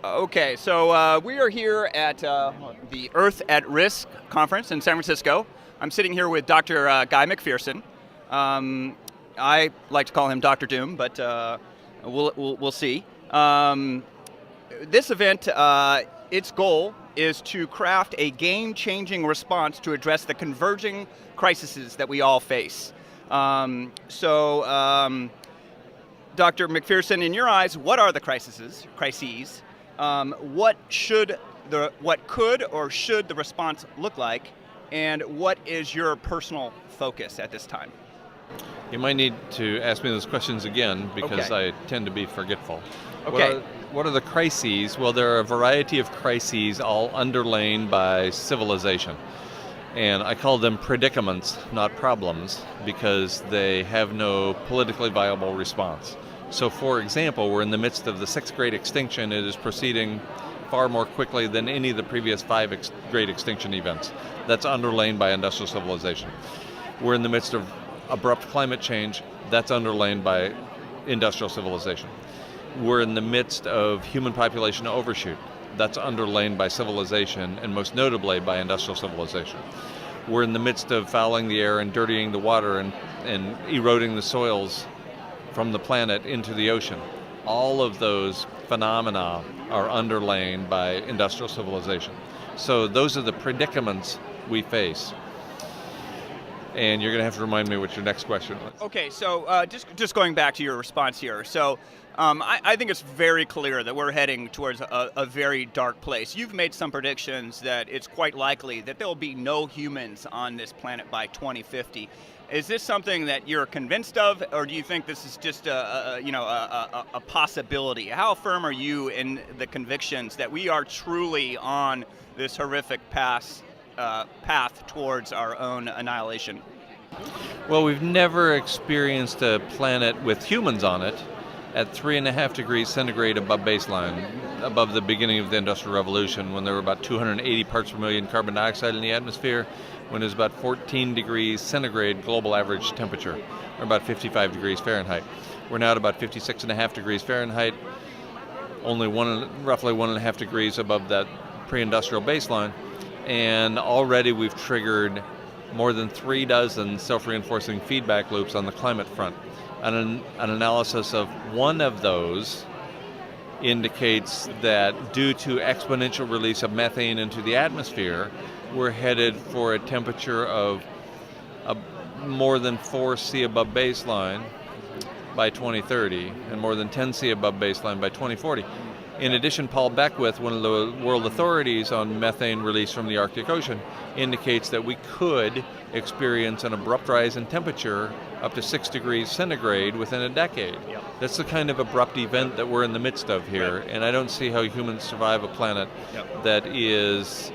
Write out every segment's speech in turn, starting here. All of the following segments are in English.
Okay, so we are here at the Earth at Risk conference in San Francisco. I'm sitting here with Dr. Guy McPherson. I like to call him Dr. Doom, but we'll see. This event, its goal is to craft a game-changing response to address the converging crises that we all face. Dr. McPherson, in your eyes, what are the crises? What could or should the response look like, and what is your personal focus at this time? You might need to ask me those questions again because Okay. I tend to be forgetful. Okay. What are the crises? Well, there are a variety of crises all underlain by civilization. And I call them predicaments, not problems, because they have no politically viable response. So, for example, we're in the midst of the 6th great extinction. It is proceeding far more quickly than any of the previous 5 great extinction events. That's underlain by industrial civilization. We're in the midst of abrupt climate change. That's underlain by industrial civilization. We're in the midst of human population overshoot. That's underlain by civilization, and most notably by industrial civilization. We're in the midst of fouling the air and dirtying the water and eroding the soils from the planet into the ocean. All of those phenomena are underlain by industrial civilization. So those are the predicaments we face. And you're going to have to remind me what your next question was. Okay, so just going back to your response here. So I think it's very clear that we're heading towards a very dark place. You've made some predictions that it's quite likely that there will be no humans on this planet by 2050. Is this something that you're convinced of, or do you think this is just a possibility? How firm are you in the convictions that we are truly on this horrific path towards our own annihilation? Well, we've never experienced a planet with humans on it at 3.5 degrees centigrade above baseline, above the beginning of the Industrial Revolution, when there were about 280 parts per million carbon dioxide in the atmosphere, when it was about 14 degrees centigrade global average temperature, or about 55 degrees Fahrenheit. We're now at about 56.5 degrees Fahrenheit, only roughly 1.5 degrees above that pre-industrial baseline, and already we've triggered more than 36 self-reinforcing feedback loops on the climate front. An analysis of one of those indicates that due to exponential release of methane into the atmosphere, we're headed for a temperature of more than 4 C above baseline by 2030 and more than 10 C above baseline by 2040. In addition, Paul Beckwith, one of the world authorities on methane release from the Arctic Ocean, indicates that we could experience an abrupt rise in temperature up to 6 degrees centigrade within a decade. Yep. That's the kind of abrupt event that we're in the midst of here, right. And I don't see how humans survive a planet that is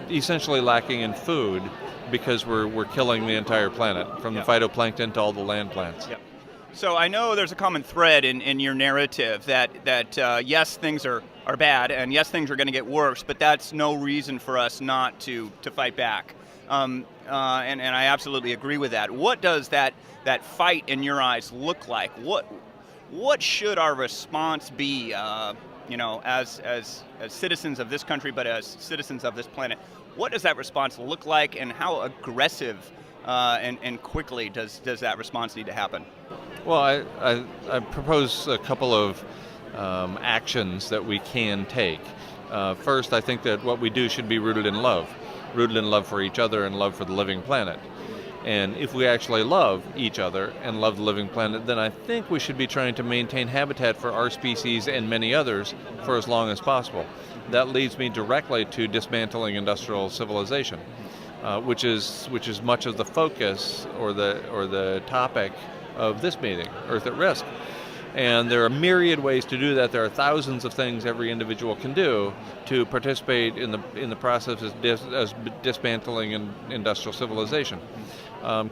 essentially lacking in food because we're killing the entire planet, from the phytoplankton to all the land plants. Yep. So I know there's a common thread in your narrative that yes, things are bad, and yes, things are going to get worse, but that's no reason for us not to fight back. And I absolutely agree with that. What does that fight in your eyes look like? What should our response be? As citizens of this country, but as citizens of this planet, what does that response look like, and how aggressive and quickly does that response need to happen? Well, I propose a couple of actions that we can take. First, I think that what we do should be rooted in love for each other and love for the living planet. And if we actually love each other and love the living planet, then I think we should be trying to maintain habitat for our species and many others for as long as possible. That leads me directly to dismantling industrial civilization, which is much of the focus or the topic of this meeting, Earth at Risk. And there are myriad ways to do that. There are thousands of things every individual can do to participate in the process of dismantling industrial civilization.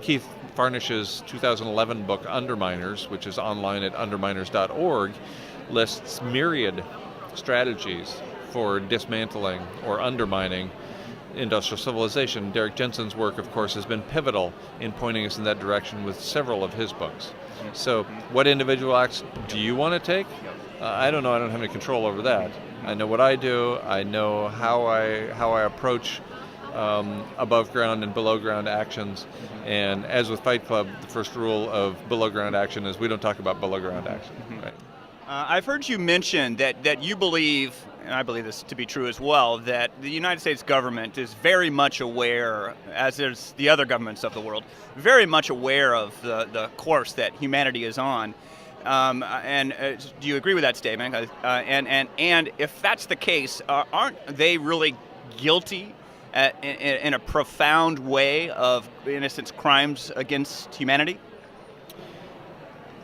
Keith Farnish's 2011 book, Underminers, which is online at underminers.org, lists myriad strategies for dismantling or undermining industrial civilization. Derrick Jensen's work, of course, has been pivotal in pointing us in that direction with several of his books. So what individual acts do you want to take? I don't know. I don't have any control over that. I know what I do. I know how I approach above ground and below ground actions. And as with Fight Club, the first rule of below ground action is we don't talk about below ground action. Right? I've heard you mention that you believe, and I believe this to be true as well, that the United States government is very much aware, as is the other governments of the world, very much aware of the course that humanity is on. Do you agree with that statement? And if that's the case, aren't they really guilty in a profound way of, in a sense, crimes against humanity?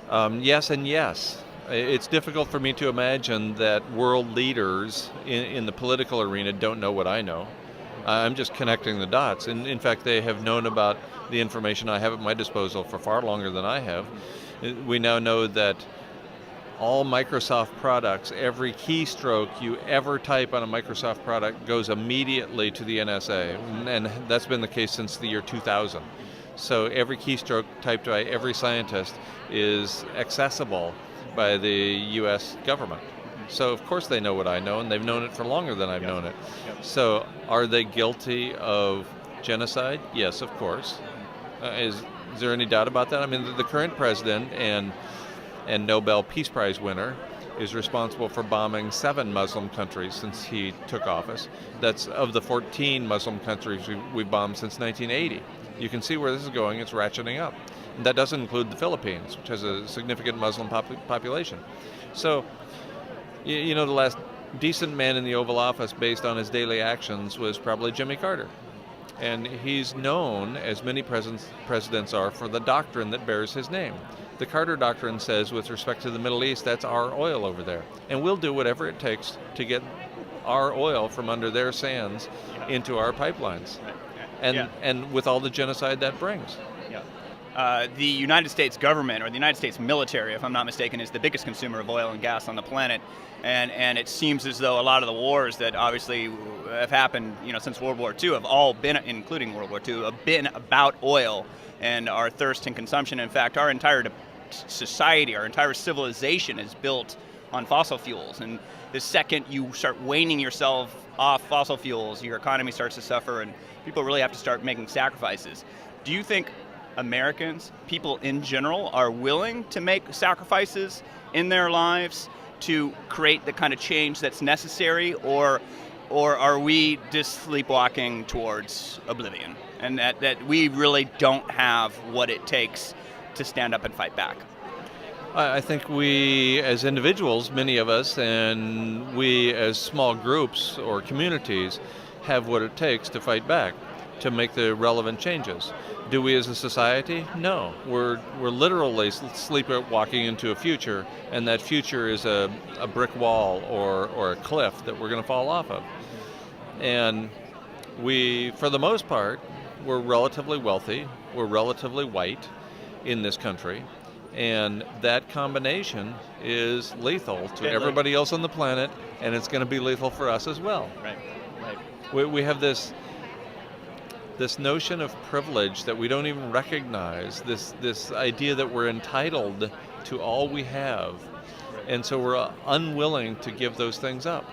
Yes and yes. It's difficult for me to imagine that world leaders in the political arena don't know what I know. I'm just connecting the dots. And in fact, they have known about the information I have at my disposal for far longer than I have. We now know that all Microsoft products, every keystroke you ever type on a Microsoft product goes immediately to the NSA. And that's been the case since the year 2000. So every keystroke typed by every scientist is accessible by the U.S. government. So of course they know what I know, and they've known it for longer than I've known it. So are they guilty of genocide? Yes, of course. Is there any doubt about that? I mean, the current president and Nobel Peace Prize winner is responsible for bombing 7 Muslim countries since he took office. That's of the 14 Muslim countries we've bombed since 1980. You can see where this is going. It's ratcheting up. And that doesn't include the Philippines, which has a significant Muslim population. So, the last decent man in the Oval Office based on his daily actions was probably Jimmy Carter. And he's known, as many presidents are, for the doctrine that bears his name. The Carter Doctrine says, with respect to the Middle East, that's our oil over there. And we'll do whatever it takes to get our oil from under their sands into our pipelines. And with all the genocide that brings. The United States government, or the United States military, if I'm not mistaken, is the biggest consumer of oil and gas on the planet. And it seems as though a lot of the wars that obviously have happened, since World War II have all been, including World War II, have been about oil and our thirst and consumption. In fact, our entire society, our entire civilization is built on fossil fuels. And the second you start waning yourself off fossil fuels, your economy starts to suffer, and people really have to start making sacrifices. Do you think Americans, people in general, are willing to make sacrifices in their lives to create the kind of change that's necessary, or are we just sleepwalking towards oblivion, and that we really don't have what it takes to stand up and fight back? I think we as individuals, many of us, and we as small groups or communities have what it takes to fight back, to make the relevant changes. Do we as a society? No. We're literally sleepwalking into a future, and that future is a brick wall or a cliff that we're going to fall off of. And we, for the most part, we're relatively wealthy, we're relatively white in this country, and that combination is lethal to everybody else on the planet, and it's going to be lethal for us as well. Right. We have this notion of privilege that we don't even recognize, this idea that we're entitled to all we have, and so we're unwilling to give those things up.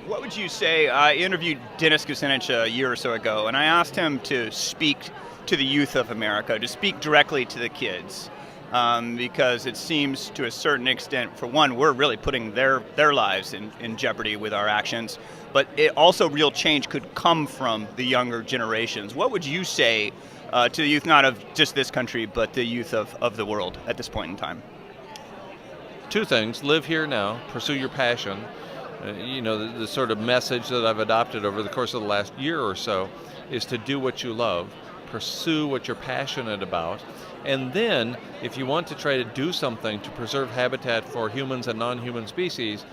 What would you say? I interviewed Dennis Kucinich a year or so ago, and I asked him to speak to the youth of America, to speak directly to the kids, because it seems to a certain extent, for one, we're really putting their lives in jeopardy with our actions, but also real change could come from the younger generations. What would you say to the youth, not of just this country, but the youth of the world at this point in time? 2 things. Live here now. Pursue your passion. The sort of message that I've adopted over the course of the last year or so is to do what you love. Pursue what you're passionate about. And then, if you want to try to do something to preserve habitat for humans and non-human species,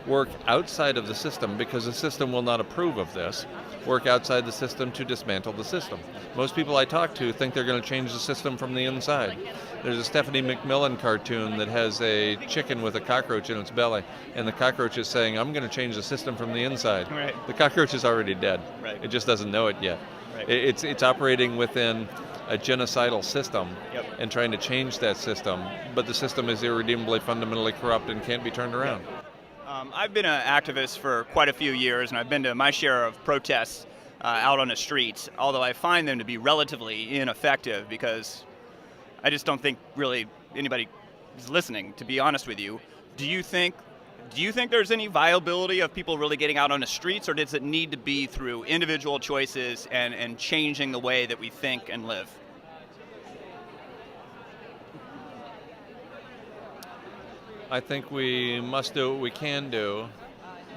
work outside of the system because the system will not approve of this, work outside the system to dismantle the system. Most people I talk to think they're going to change the system from the inside. There's a Stephanie McMillan cartoon that has a chicken with a cockroach in its belly, and the cockroach is saying, I'm going to change the system from the inside. Right. The cockroach is already dead. Right. It just doesn't know it yet. Right. It's operating within a genocidal system Yep. and trying to change that system, but the system is irredeemably fundamentally corrupt and can't be turned around. I've been an activist for quite a few years, and I've been to my share of protests out on the streets, although I find them to be relatively ineffective because I just don't think really anybody is listening, to be honest with you. Do you think there's any viability of people really getting out on the streets, or does it need to be through individual choices and changing the way that we think and live? I think we must do what we can do,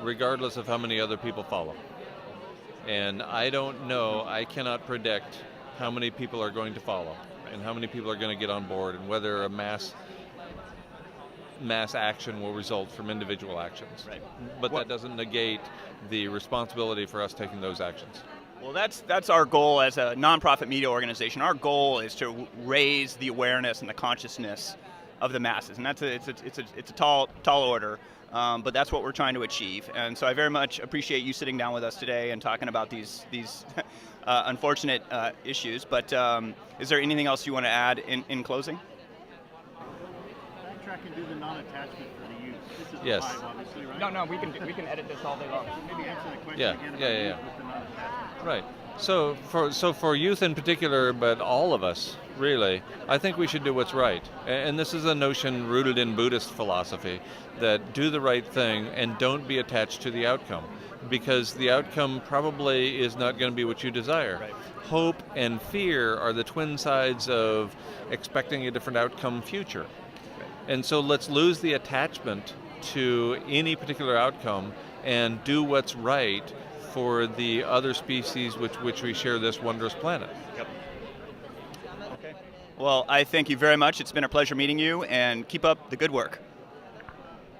regardless of how many other people follow. And I don't know, I cannot predict how many people are going to follow and how many people are going to get on board and whether a mass action will result from individual actions. Right. But that doesn't negate the responsibility for us taking those actions. Well, that's our goal as a nonprofit media organization. Our goal is to raise the awareness and the consciousness of the masses, and it's a tall order, but that's what we're trying to achieve. And so I very much appreciate you sitting down with us today and talking about these unfortunate issues. But is there anything else you want to add in closing? Backtrack and do the non-attachment for the youth. This is Yes. live, obviously, right? No, we can edit this all day long. Maybe answer the question Yeah, again about yeah. youth with the non-attachment. Right. So for youth in particular, but all of us, really, I think we should do what's right. And this is a notion rooted in Buddhist philosophy, that do the right thing and don't be attached to the outcome, because the outcome probably is not going to be what you desire. Right. Hope and fear are the twin sides of expecting a different outcome future. And so let's lose the attachment to any particular outcome and do what's right for the other species with which we share this wondrous planet. Yep. Okay. Well, I thank you very much. It's been a pleasure meeting you, and keep up the good work.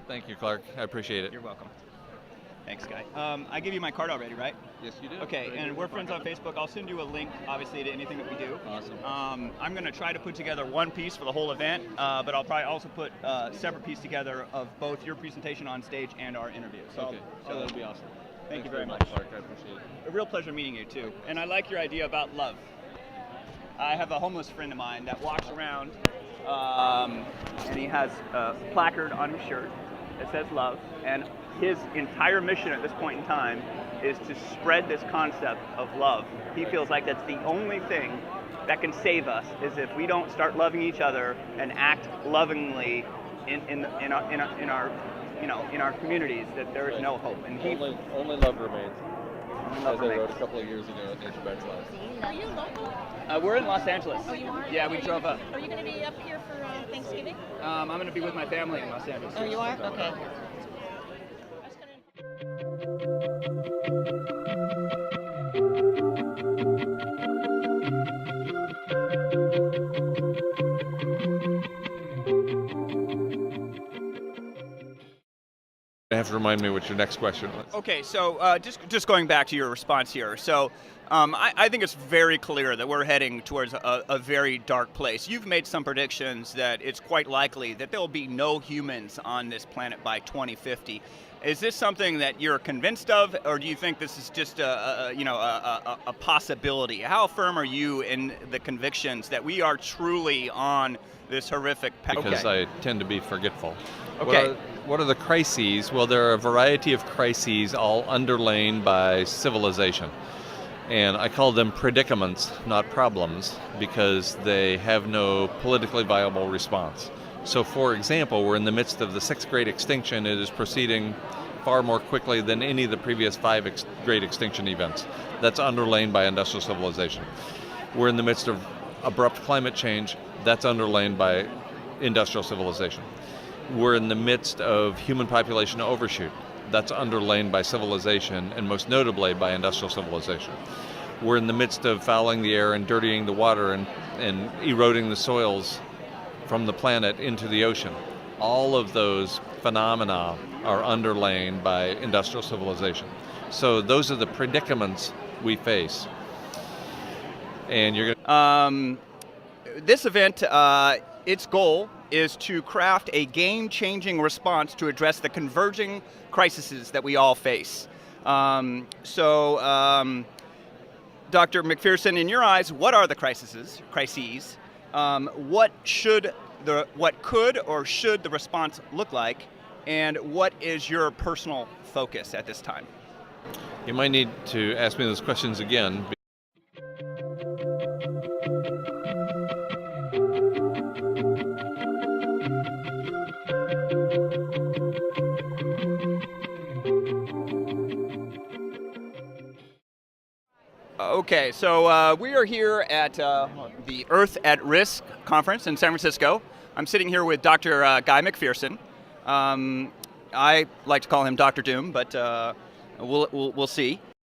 Thank you, Clark. I appreciate it. You're welcome. Thanks, Guy. I gave you my card already, right? Yes, you do. Okay, and we're friends on Facebook. I'll send you a link, obviously, to anything that we do. Awesome. I'm going to try to put together one piece for the whole event, but I'll probably also put a separate piece together of both your presentation on stage and our interview. So Okay. so That'll be awesome. Thank you Thanks very much. Clark. I appreciate it. A real pleasure meeting you, too. And I like your idea about love. I have a homeless friend of mine that walks around, and he has a placard on his shirt that says love, and his entire mission at this point in time is to spread this concept of love. He feels like that's the only thing that can save us, is if we don't start loving each other and act lovingly in our communities, that there is no hope. And Only love remains. love As I remains. wrote a couple of years ago at Nature Backslash. Are you local? We're in Los Angeles. Oh, you are? Yeah, we drove up. Are you going to be up here for Thanksgiving? I'm going to be with my family in Los Angeles. Oh, you are? Okay. You have to remind me what your next question was. Okay, so just going back to your response here. So I think it's very clear that we're heading towards a very dark place. You've made some predictions that it's quite likely that there will be no humans on this planet by 2050. Is this something that you're convinced of, or do you think this is just a possibility? How firm are you in the convictions that we are truly on this horrific path? Because I tend to be forgetful. Okay. What are the crises? Well, there are a variety of crises all underlain by civilization. And I call them predicaments, not problems, because they have no politically viable response. So, for example, we're in the midst of the 6th great extinction. It is proceeding far more quickly than any of the previous 5 great extinction events. That's underlain by industrial civilization. We're in the midst of abrupt climate change. That's underlain by industrial civilization. We're in the midst of human population overshoot. That's underlain by civilization, and most notably by industrial civilization. We're in the midst of fouling the air and dirtying the water and eroding the soils from the planet into the ocean. All of those phenomena are underlain by industrial civilization. So those are the predicaments we face. And you're going This event, its goal is to craft a game-changing response to address the converging crises that we all face. Dr. McPherson, in your eyes, what are the crises? What could or should the response look like? And what is your personal focus at this time? You might need to ask me those questions again. Okay, so we are here at the Earth at Risk conference in San Francisco. I'm sitting here with Dr. Guy McPherson. I like to call him Dr. Doom, but we'll see.